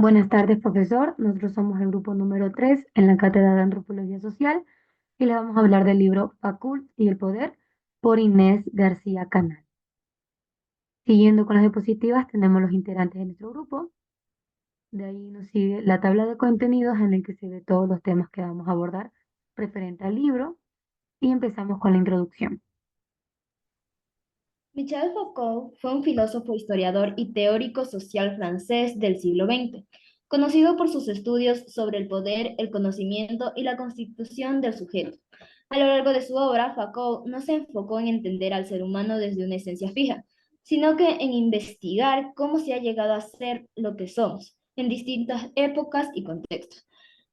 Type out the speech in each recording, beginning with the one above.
Buenas tardes, profesor. Nosotros somos el grupo número 3 en la Cátedra de Antropología Social y les vamos a hablar del libro Facult y el Poder por Inés García Canal. Siguiendo con las diapositivas, tenemos los integrantes de nuestro grupo. De ahí nos sigue la tabla de contenidos en la que se ve todos los temas que vamos a abordar referente al libro y empezamos con la introducción. Michel Foucault fue un filósofo, historiador y teórico social francés del siglo XX, conocido por sus estudios sobre el poder, el conocimiento y la constitución del sujeto. A lo largo de su obra, Foucault no se enfocó en entender al ser humano desde una esencia fija, sino que en investigar cómo se ha llegado a ser lo que somos en distintas épocas y contextos.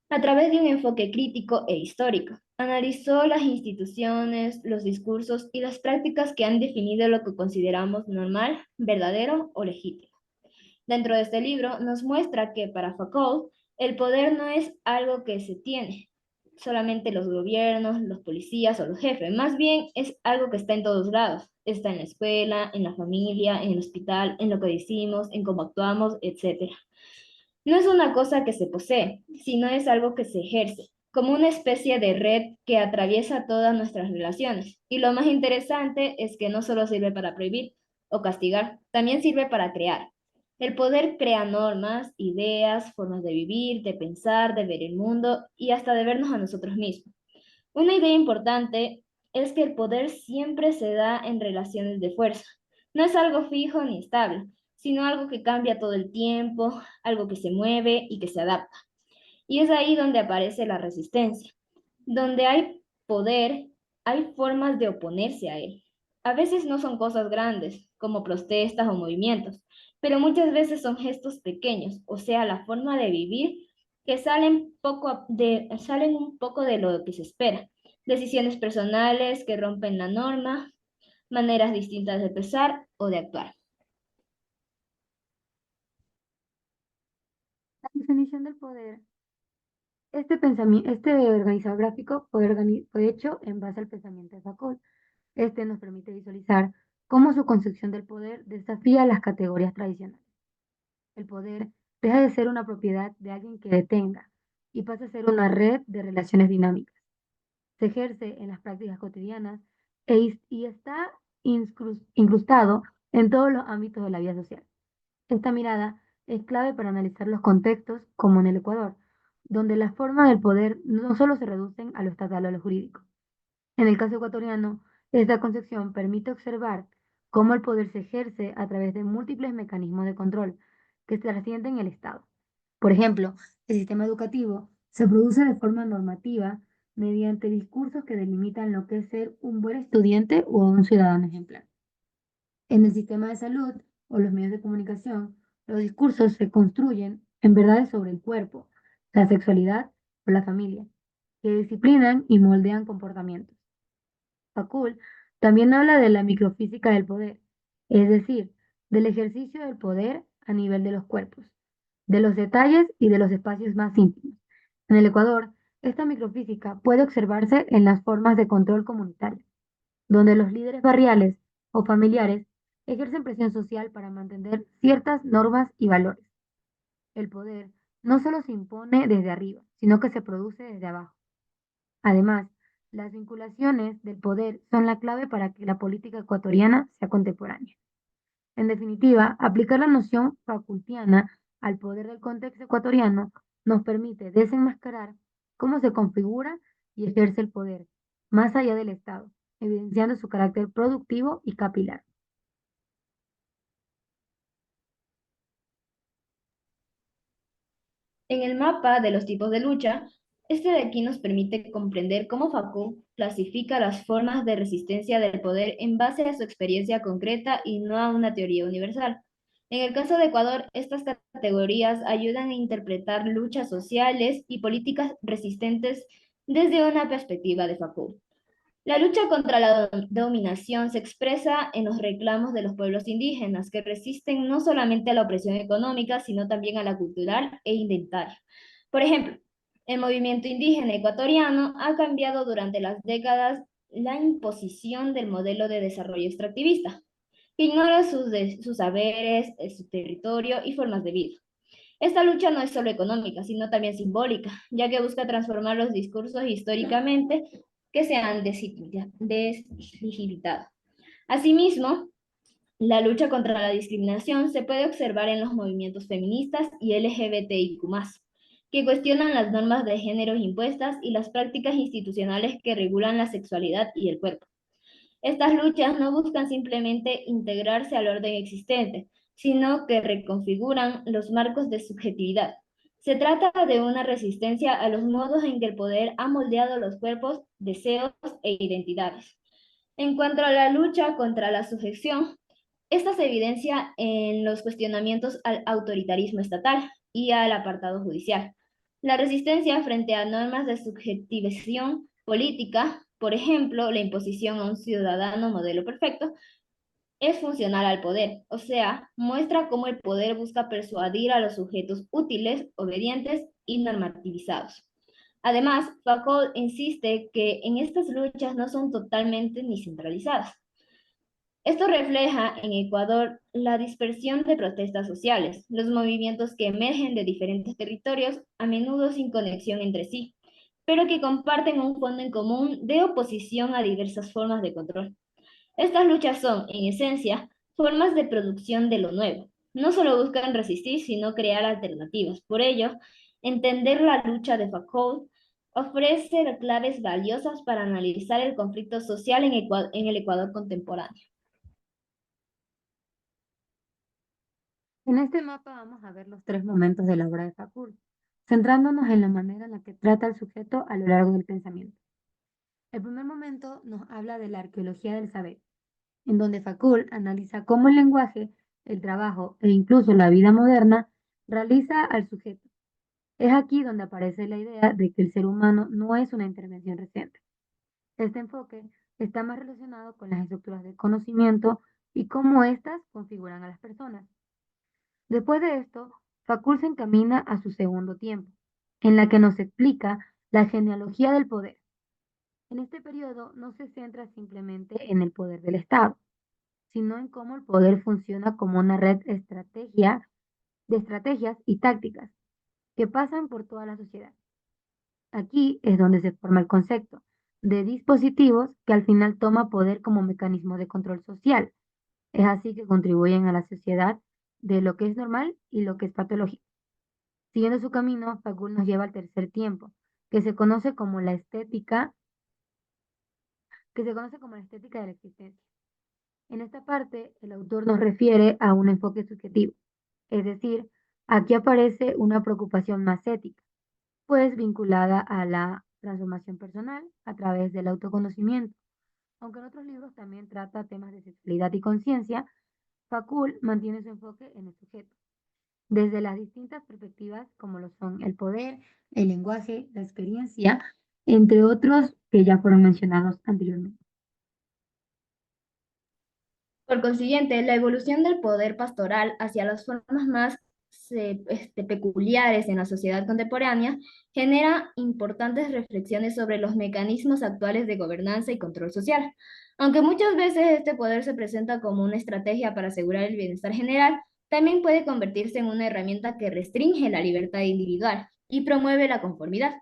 A través de un enfoque crítico e histórico, analizó las instituciones, los discursos y las prácticas que han definido lo que consideramos normal, verdadero o legítimo. Dentro de este libro nos muestra que para Foucault el poder no es algo que se tiene, solamente los gobiernos, los policías o los jefes, más bien es algo que está en todos lados. Está en la escuela, en la familia, en el hospital, en lo que decimos, en cómo actuamos, etc. No es una cosa que se posee, sino es algo que se ejerce, como una especie de red que atraviesa todas nuestras relaciones. Y lo más interesante es que no solo sirve para prohibir o castigar, también sirve para crear. El poder crea normas, ideas, formas de vivir, de pensar, de ver el mundo y hasta de vernos a nosotros mismos. Una idea importante es que el poder siempre se da en relaciones de fuerza. No es algo fijo ni estable, sino algo que cambia todo el tiempo, algo que se mueve y que se adapta. Y es ahí donde aparece la resistencia. Donde hay poder, hay formas de oponerse a él. A veces no son cosas grandes, como protestas o movimientos, pero muchas veces son gestos pequeños, o sea, la forma de vivir que salen un poco de lo que se espera. Decisiones personales que rompen la norma, maneras distintas de pensar o de actuar. La definición del poder. Este pensamiento, este organizador gráfico fue hecho en base al pensamiento de Foucault. Este nos permite visualizar cómo su concepción del poder desafía las categorías tradicionales. El poder deja de ser una propiedad de alguien que detenga y pasa a ser una red de relaciones dinámicas. Se ejerce en las prácticas cotidianas y está incrustado en todos los ámbitos de la vida social. Esta mirada es clave para analizar los contextos, como en el Ecuador, donde las formas del poder no solo se reducen a lo estatal o a lo jurídico. En el caso ecuatoriano, esta concepción permite observar cómo el poder se ejerce a través de múltiples mecanismos de control que se trascienden el Estado. Por ejemplo, el sistema educativo se produce de forma normativa mediante discursos que delimitan lo que es ser un buen estudiante o un ciudadano ejemplar. En el sistema de salud o los medios de comunicación, los discursos se construyen en verdades sobre el cuerpo, la sexualidad o la familia, que disciplinan y moldean comportamientos. Facul también habla de la microfísica del poder, es decir, del ejercicio del poder a nivel de los cuerpos, de los detalles y de los espacios más íntimos. En el Ecuador, esta microfísica puede observarse en las formas de control comunitario, donde los líderes barriales o familiares ejercen presión social para mantener ciertas normas y valores. El poder no solo se impone desde arriba, sino que se produce desde abajo. Además, las vinculaciones del poder son la clave para que la política ecuatoriana sea contemporánea. En definitiva, aplicar la noción facultiana al poder del contexto ecuatoriano nos permite desenmascarar cómo se configura y ejerce el poder, más allá del Estado, evidenciando su carácter productivo y capilar. En el mapa de los tipos de lucha, este de aquí nos permite comprender cómo Foucault clasifica las formas de resistencia del poder en base a su experiencia concreta y no a una teoría universal. En el caso de Ecuador, estas categorías ayudan a interpretar luchas sociales y políticas resistentes desde una perspectiva de Foucault. La lucha contra la dominación se expresa en los reclamos de los pueblos indígenas, que resisten no solamente a la opresión económica, sino también a la cultural e identitaria. Por ejemplo, el movimiento indígena ecuatoriano ha cambiado durante las décadas la imposición del modelo de desarrollo extractivista, que ignora sus saberes, su territorio y formas de vida. Esta lucha no es solo económica, sino también simbólica, ya que busca transformar los discursos históricamente que se han deslegitimado. Asimismo, la lucha contra la discriminación se puede observar en los movimientos feministas y LGBTIQ+, que cuestionan las normas de género impuestas y las prácticas institucionales que regulan la sexualidad y el cuerpo. Estas luchas no buscan simplemente integrarse al orden existente, sino que reconfiguran los marcos de subjetividad. Se trata de una resistencia a los modos en que el poder ha moldeado los cuerpos, deseos e identidades. En cuanto a la lucha contra la sujeción, esta se evidencia en los cuestionamientos al autoritarismo estatal y al apartado judicial. La resistencia frente a normas de subjetivación política, por ejemplo, la imposición a un ciudadano modelo perfecto, es funcional al poder, o sea, muestra cómo el poder busca persuadir a los sujetos útiles, obedientes y normativizados. Además, Foucault insiste que en estas luchas no son totalmente ni centralizadas. Esto refleja en Ecuador la dispersión de protestas sociales, los movimientos que emergen de diferentes territorios, a menudo sin conexión entre sí, pero que comparten un fondo en común de oposición a diversas formas de control. Estas luchas son, en esencia, formas de producción de lo nuevo. No solo buscan resistir, sino crear alternativas. Por ello, entender la lucha de Foucault ofrece claves valiosas para analizar el conflicto social en el Ecuador contemporáneo. En este mapa vamos a ver los tres momentos de la obra de Foucault, centrándonos en la manera en la que trata al sujeto a lo largo del pensamiento. El primer momento nos habla de la arqueología del saber, en donde Foucault analiza cómo el lenguaje, el trabajo e incluso la vida moderna realiza al sujeto. Es aquí donde aparece la idea de que el ser humano no es una intervención reciente. Este enfoque está más relacionado con las estructuras de conocimiento y cómo éstas configuran a las personas. Después de esto, Foucault se encamina a su segundo tiempo, en la que nos explica la genealogía del poder. En este periodo no se centra simplemente en el poder del Estado, sino en cómo el poder funciona como una red de estrategias y tácticas que pasan por toda la sociedad. Aquí es donde se forma el concepto de dispositivos que al final toma poder como mecanismo de control social. Es así que contribuyen a la sociedad de lo que es normal y lo que es patológico. Siguiendo su camino, Foucault nos lleva al tercer tiempo, que se conoce como la estética, que se conoce como la estética de la existencia. En esta parte, el autor nos refiere a un enfoque subjetivo, es decir, aquí aparece una preocupación más ética, pues vinculada a la transformación personal a través del autoconocimiento. Aunque en otros libros también trata temas de sexualidad y conciencia, Foucault mantiene su enfoque en el sujeto, desde las distintas perspectivas como lo son el poder, el lenguaje, la experiencia, entre otros que ya fueron mencionados anteriormente. Por consiguiente, la evolución del poder pastoral hacia las formas más peculiares en la sociedad contemporánea genera importantes reflexiones sobre los mecanismos actuales de gobernanza y control social. Aunque muchas veces este poder se presenta como una estrategia para asegurar el bienestar general, también puede convertirse en una herramienta que restringe la libertad individual y promueve la conformidad.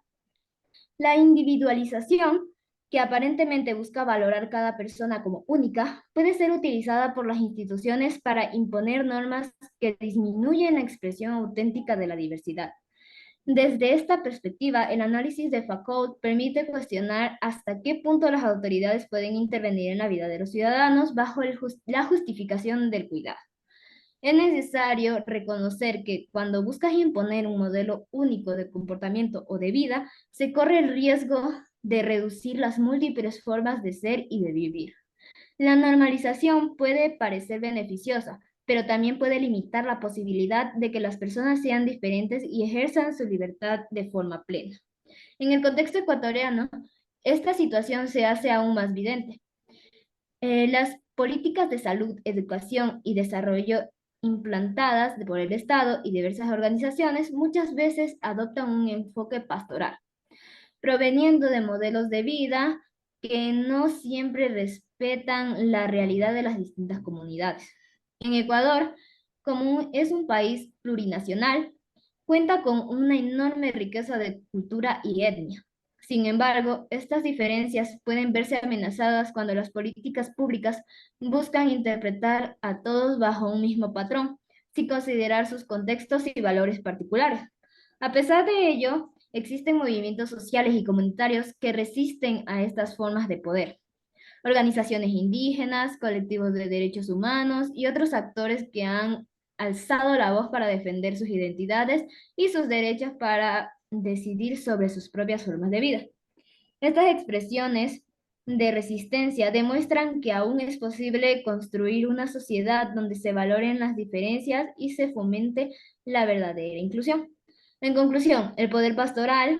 La individualización, que aparentemente busca valorar cada persona como única, puede ser utilizada por las instituciones para imponer normas que disminuyen la expresión auténtica de la diversidad. Desde esta perspectiva, el análisis de Foucault permite cuestionar hasta qué punto las autoridades pueden intervenir en la vida de los ciudadanos bajo la justificación del cuidado. Es necesario reconocer que cuando buscas imponer un modelo único de comportamiento o de vida, se corre el riesgo de reducir las múltiples formas de ser y de vivir. La normalización puede parecer beneficiosa, pero también puede limitar la posibilidad de que las personas sean diferentes y ejerzan su libertad de forma plena. En el contexto ecuatoriano, esta situación se hace aún más evidente. Las políticas de salud, educación y desarrollo implantadas por el Estado y diversas organizaciones muchas veces adoptan un enfoque pastoral, proveniendo de modelos de vida que no siempre respetan la realidad de las distintas comunidades. En Ecuador, como es un país plurinacional, cuenta con una enorme riqueza de cultura y etnia. Sin embargo, estas diferencias pueden verse amenazadas cuando las políticas públicas buscan interpretar a todos bajo un mismo patrón, sin considerar sus contextos y valores particulares. A pesar de ello, existen movimientos sociales y comunitarios que resisten a estas formas de poder. Organizaciones indígenas, colectivos de derechos humanos y otros actores que han alzado la voz para defender sus identidades y sus derechos para decidir sobre sus propias formas de vida. Estas expresiones de resistencia demuestran que aún es posible construir una sociedad donde se valoren las diferencias y se fomente la verdadera inclusión. En conclusión, el poder pastoral,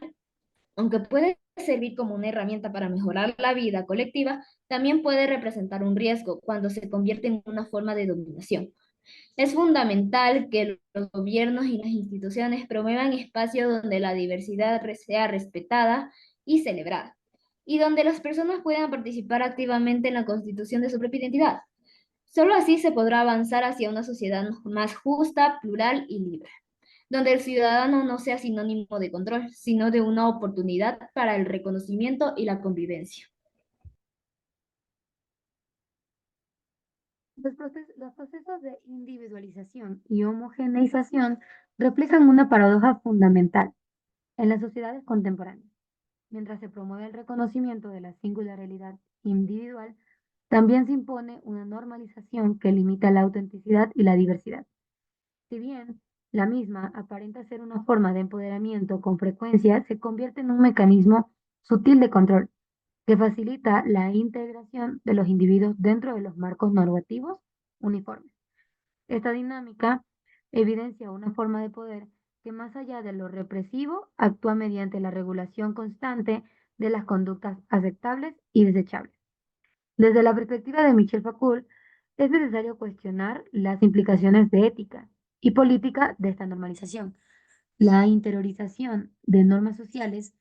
aunque puede servir como una herramienta para mejorar la vida colectiva, también puede representar un riesgo cuando se convierte en una forma de dominación. Es fundamental que los gobiernos y las instituciones promuevan espacios donde la diversidad sea respetada y celebrada, y donde las personas puedan participar activamente en la constitución de su propia identidad. Solo así se podrá avanzar hacia una sociedad más justa, plural y libre, donde el ciudadano no sea sinónimo de control, sino de una oportunidad para el reconocimiento y la convivencia. Los procesos de individualización y homogeneización reflejan una paradoja fundamental en las sociedades contemporáneas. Mientras se promueve el reconocimiento de la singularidad individual, también se impone una normalización que limita la autenticidad y la diversidad. Si bien la misma aparenta ser una forma de empoderamiento, con frecuencia se convierte en un mecanismo sutil de control que facilita la integración de los individuos dentro de los marcos normativos uniformes. Esta dinámica evidencia una forma de poder que, más allá de lo represivo, actúa mediante la regulación constante de las conductas aceptables y desechables. Desde la perspectiva de Michel Foucault, es necesario cuestionar las implicaciones de ética y política de esta normalización. La interiorización de normas sociales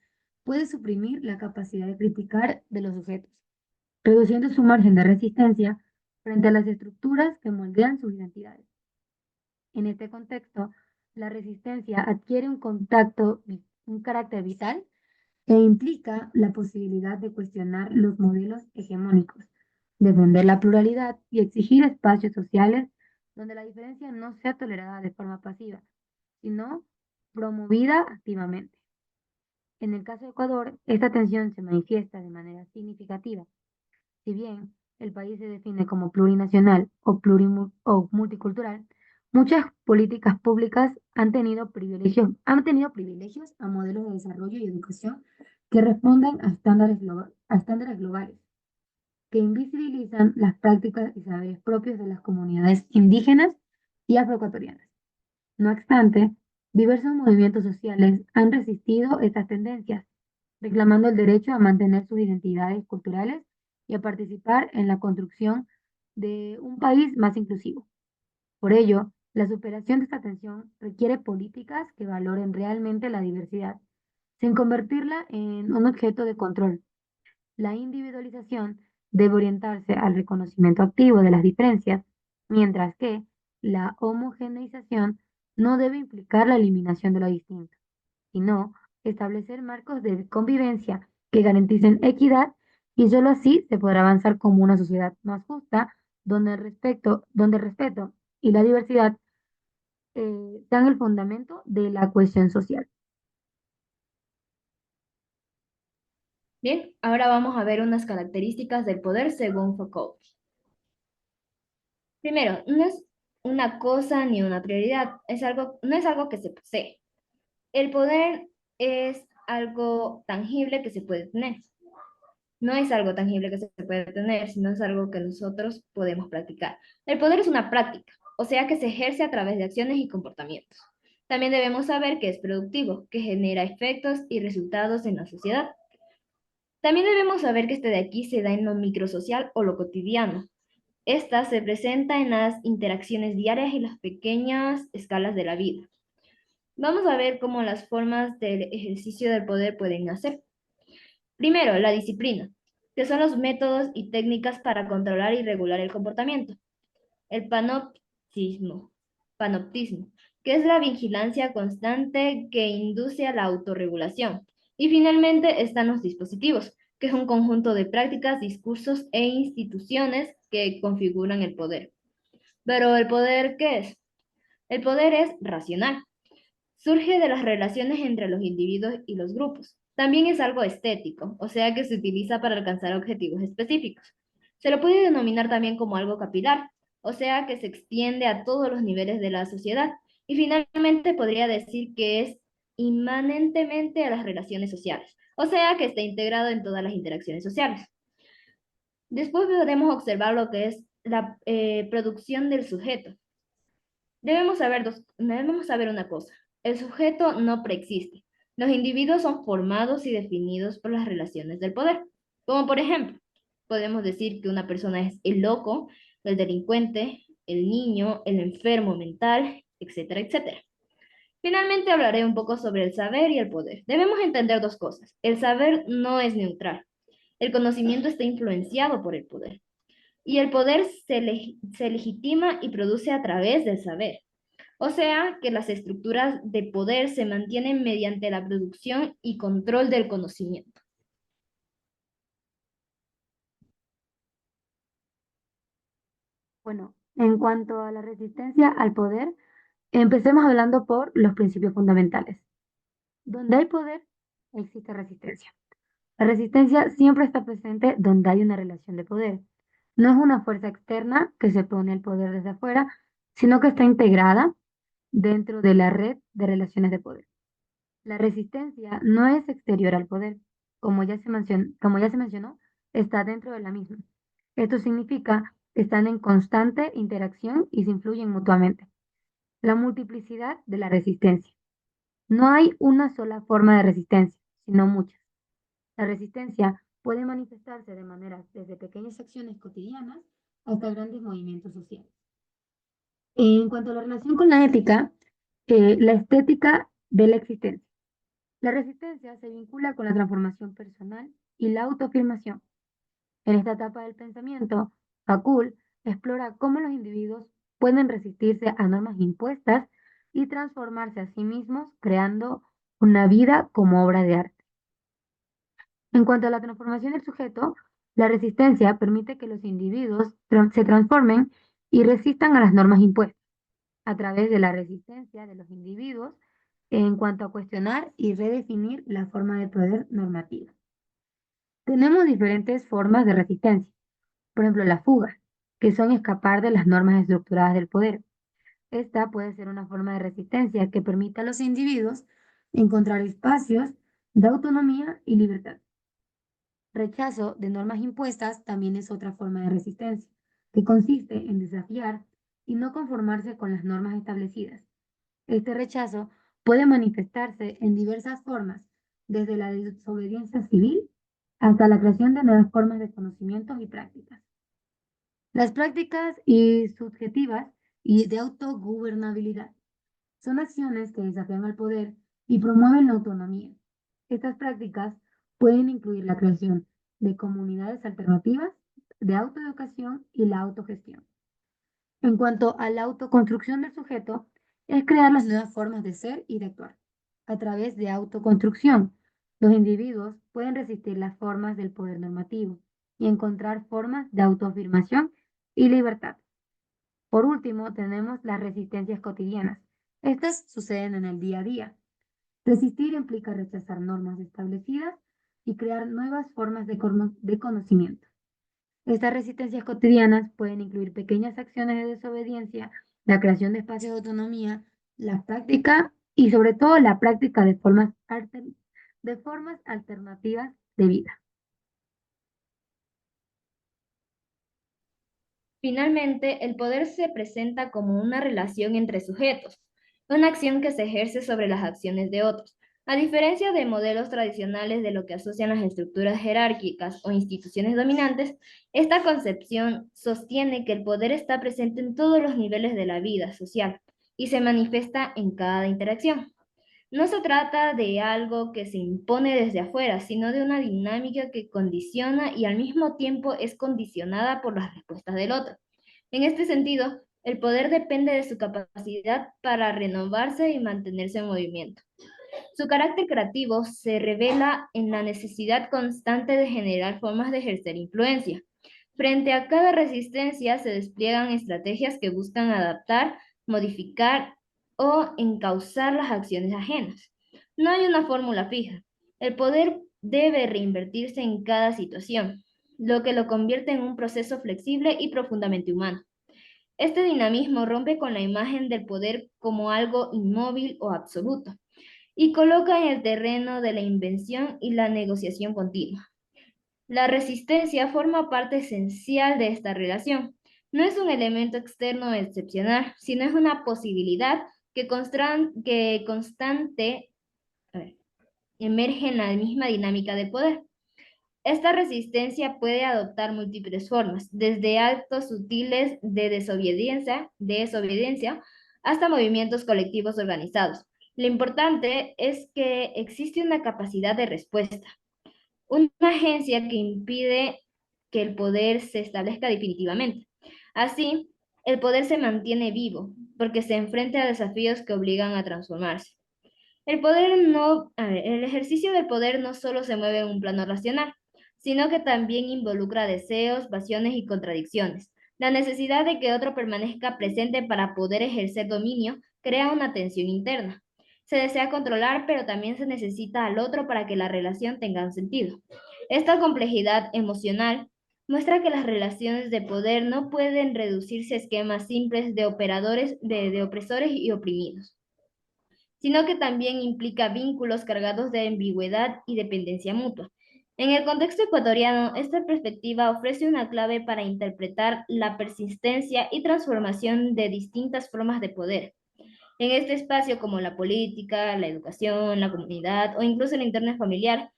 puede suprimir la capacidad de criticar de los sujetos, reduciendo su margen de resistencia frente a las estructuras que moldean sus identidades. En este contexto, la resistencia adquiere un carácter vital e implica la posibilidad de cuestionar los modelos hegemónicos, defender la pluralidad y exigir espacios sociales donde la diferencia no sea tolerada de forma pasiva, sino promovida activamente. En el caso de Ecuador, esta tensión se manifiesta de manera significativa. Si bien el país se define como plurinacional o multicultural, muchas políticas públicas han tenido privilegios a modelos de desarrollo y educación que responden a estándares globales, que invisibilizan las prácticas y saberes propios de las comunidades indígenas y afroecuatorianas. No obstante, diversos movimientos sociales han resistido estas tendencias, reclamando el derecho a mantener sus identidades culturales y a participar en la construcción de un país más inclusivo. Por ello, la superación de esta tensión requiere políticas que valoren realmente la diversidad, sin convertirla en un objeto de control. La individualización debe orientarse al reconocimiento activo de las diferencias, mientras que la homogeneización no debe implicar la eliminación de lo distinto, sino establecer marcos de convivencia que garanticen equidad, y solo así se podrá avanzar como una sociedad más justa, donde el respeto y la diversidad sean el fundamento de la cohesión social. Bien, ahora vamos a ver unas características del poder según Foucault. Primero, no es una cosa ni una prioridad, no es algo que se posee. El poder es algo tangible que se puede tener. No es algo tangible que se puede tener, sino es algo que nosotros podemos practicar. El poder es una práctica, o sea que se ejerce a través de acciones y comportamientos. También debemos saber que es productivo, que genera efectos y resultados en la sociedad. También debemos saber que este de aquí se da en lo microsocial o lo cotidiano. Esta se presenta en las interacciones diarias y las pequeñas escalas de la vida. Vamos a ver cómo las formas del ejercicio del poder pueden nacer. Primero, la disciplina, que son los métodos y técnicas para controlar y regular el comportamiento. El panoptismo, que es la vigilancia constante que induce a la autorregulación. Y finalmente están los dispositivos, que es un conjunto de prácticas, discursos e instituciones que configuran el poder. Pero ¿el poder qué es? El poder es racional. Surge de las relaciones entre los individuos y los grupos. También es algo estético, o sea que se utiliza para alcanzar objetivos específicos. Se lo puede denominar también como algo capilar, o sea que se extiende a todos los niveles de la sociedad. Y finalmente podría decir que es inmanentemente a las relaciones sociales, o sea que está integrado en todas las interacciones sociales. Después podemos observar lo que es la producción del sujeto. Debemos saber una cosa. El sujeto no preexiste. Los individuos son formados y definidos por las relaciones del poder. Como por ejemplo, podemos decir que una persona es el loco, el delincuente, el niño, el enfermo mental, etcétera, etcétera. Finalmente hablaré un poco sobre el saber y el poder. Debemos entender dos cosas. El saber no es neutral. El conocimiento está influenciado por el poder. Y el poder se legitima y produce a través del saber. O sea que las estructuras de poder se mantienen mediante la producción y control del conocimiento. Bueno, en cuanto a la resistencia al poder, empecemos hablando por los principios fundamentales. Donde hay poder, existe resistencia. La resistencia siempre está presente donde hay una relación de poder. No es una fuerza externa que se pone el poder desde afuera, sino que está integrada dentro de la red de relaciones de poder. La resistencia no es exterior al poder, como ya se mencionó, está dentro de la misma. Esto significa que están en constante interacción y se influyen mutuamente. La multiplicidad de la resistencia. No hay una sola forma de resistencia, sino muchas. La resistencia puede manifestarse de manera desde pequeñas acciones cotidianas hasta grandes movimientos sociales. En cuanto a la relación con la ética, la estética de la existencia. La resistencia se vincula con la transformación personal y la autoafirmación. En esta etapa del pensamiento, Fakul explora cómo los individuos pueden resistirse a normas impuestas y transformarse a sí mismos, creando una vida como obra de arte. En cuanto a la transformación del sujeto, la resistencia permite que los individuos se transformen y resistan a las normas impuestas a través de la resistencia de los individuos en cuanto a cuestionar y redefinir la forma de poder normativa. Tenemos diferentes formas de resistencia. Por ejemplo, la fuga, que son escapar de las normas estructuradas del poder. Esta puede ser una forma de resistencia que permita a los individuos encontrar espacios de autonomía y libertad. Rechazo de normas impuestas también es otra forma de resistencia, que consiste en desafiar y no conformarse con las normas establecidas. Este rechazo puede manifestarse en diversas formas, desde la desobediencia civil hasta la creación de nuevas formas de conocimientos y prácticas. Las prácticas y subjetivas y de autogobernabilidad son acciones que desafían al poder y promueven la autonomía. Estas prácticas pueden incluir la creación de comunidades alternativas, de autoeducación y la autogestión. En cuanto a la autoconstrucción del sujeto, es crear las nuevas formas de ser y de actuar. A través de autoconstrucción, los individuos pueden resistir las formas del poder normativo y encontrar formas de autoafirmación y libertad. Por último, tenemos las resistencias cotidianas. Estas suceden en el día a día. Resistir implica rechazar normas establecidas y crear nuevas formas de conocimiento. Estas resistencias cotidianas pueden incluir pequeñas acciones de desobediencia, la creación de espacios de autonomía, la práctica y sobre todo la práctica de formas alternativas de vida. Finalmente, el poder se presenta como una relación entre sujetos, una acción que se ejerce sobre las acciones de otros. A diferencia de modelos tradicionales de lo que asocian las estructuras jerárquicas o instituciones dominantes, esta concepción sostiene que el poder está presente en todos los niveles de la vida social y se manifiesta en cada interacción. No se trata de algo que se impone desde afuera, sino de una dinámica que condiciona y al mismo tiempo es condicionada por las respuestas del otro. En este sentido, El poder depende de su capacidad para renovarse y mantenerse en movimiento. Su carácter creativo se revela en la necesidad constante de generar formas de ejercer influencia. Frente a cada resistencia se despliegan estrategias que buscan adaptar, modificar o encauzar las acciones ajenas. No hay una fórmula fija. El poder debe reinvertirse en cada situación, lo que lo convierte en un proceso flexible y profundamente humano. Este dinamismo rompe con la imagen del poder como algo inmóvil o absoluto y coloca en el terreno de la invención y la negociación continua. La resistencia forma parte esencial de esta relación. No es un elemento externo excepcional, sino es una posibilidad que constante a ver, emerge en la misma dinámica del poder. Esta resistencia puede adoptar múltiples formas, desde actos sutiles de desobediencia hasta movimientos colectivos organizados. Lo importante es que existe una capacidad de respuesta, una agencia que impide que el poder se establezca definitivamente. Así, el poder se mantiene vivo porque se enfrenta a desafíos que obligan a transformarse. El ejercicio del poder no solo se mueve en un plano racional, sino que también involucra deseos, pasiones y contradicciones. La necesidad de que otro permanezca presente para poder ejercer dominio crea una tensión interna. Se desea controlar, pero también se necesita al otro para que la relación tenga un sentido. Esta complejidad emocional muestra que las relaciones de poder no pueden reducirse a esquemas simples de de opresores y oprimidos, sino que también implica vínculos cargados de ambigüedad y dependencia mutua. En el contexto ecuatoriano, esta perspectiva ofrece una clave para interpretar la persistencia y transformación de distintas formas de poder. En este espacio, como la política, la educación, la comunidad o incluso el entorno familiar,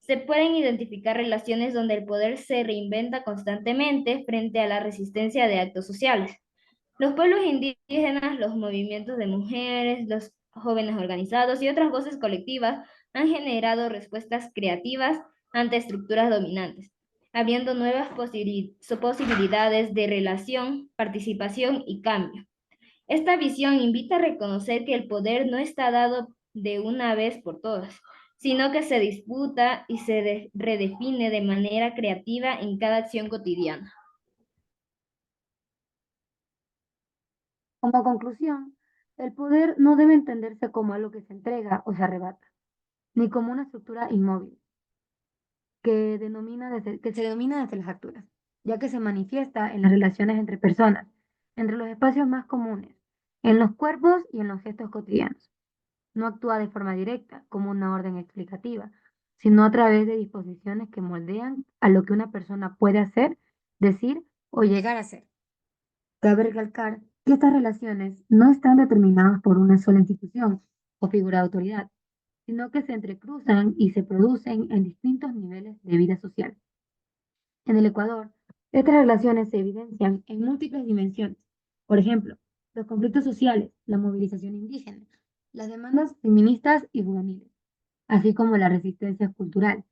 se pueden identificar relaciones donde el poder se reinventa constantemente frente a la resistencia de actos sociales. Los pueblos indígenas, los movimientos de mujeres, los jóvenes organizados y otras voces colectivas han generado respuestas creativas ante estructuras dominantes, abriendo nuevas posibilidades de relación, participación y cambio. Esta visión invita a reconocer que el poder no está dado de una vez por todas, sino que se disputa y redefine de manera creativa en cada acción cotidiana. Como conclusión, el poder no debe entenderse como algo que se entrega o se arrebata, ni como una estructura inmóvil que se denomina desde las alturas, ya que se manifiesta en las relaciones entre personas, entre los espacios más comunes, en los cuerpos y en los gestos cotidianos. No actúa de forma directa, como una orden explicativa, sino a través de disposiciones que moldean a lo que una persona puede hacer, decir o llegar a ser. Cabe recalcar que estas relaciones no están determinadas por una sola institución o figura de autoridad, sino que se entrecruzan y se producen en distintos niveles de vida social. En el Ecuador, estas relaciones se evidencian en múltiples dimensiones. Por ejemplo, los conflictos sociales, la movilización indígena, las demandas feministas y juveniles, así como la resistencia cultural.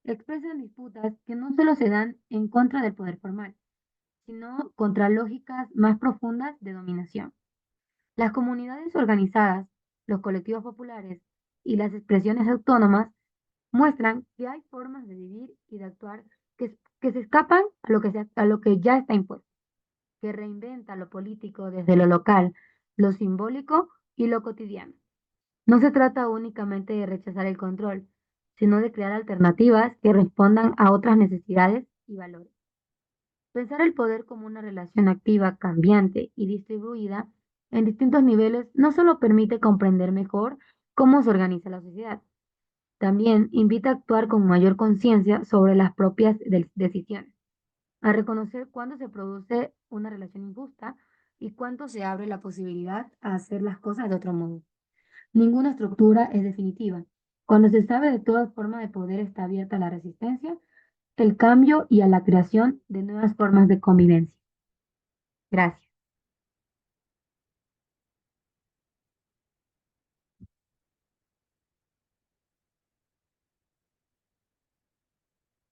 Expresan disputas que no solo se dan en contra del poder formal, sino contra lógicas más profundas de dominación. Las comunidades organizadas, los colectivos populares y las expresiones autónomas muestran que hay formas de vivir y de actuar que se escapan a lo que ya está impuesto, que reinventa lo político desde lo local, lo simbólico y lo cotidiano. No se trata únicamente de rechazar el control, sino de crear alternativas que respondan a otras necesidades y valores. Pensar el poder como una relación activa, cambiante y distribuida en distintos niveles no solo permite comprender mejor cómo se organiza la sociedad, también invita a actuar con mayor conciencia sobre las propias decisiones, a reconocer cuándo se produce una relación injusta y cuándo se abre la posibilidad a hacer las cosas de otro modo. Ninguna estructura es definitiva. Cuando se sabe de todas formas de poder está abierta a la resistencia, el cambio y a la creación de nuevas formas de convivencia. Gracias.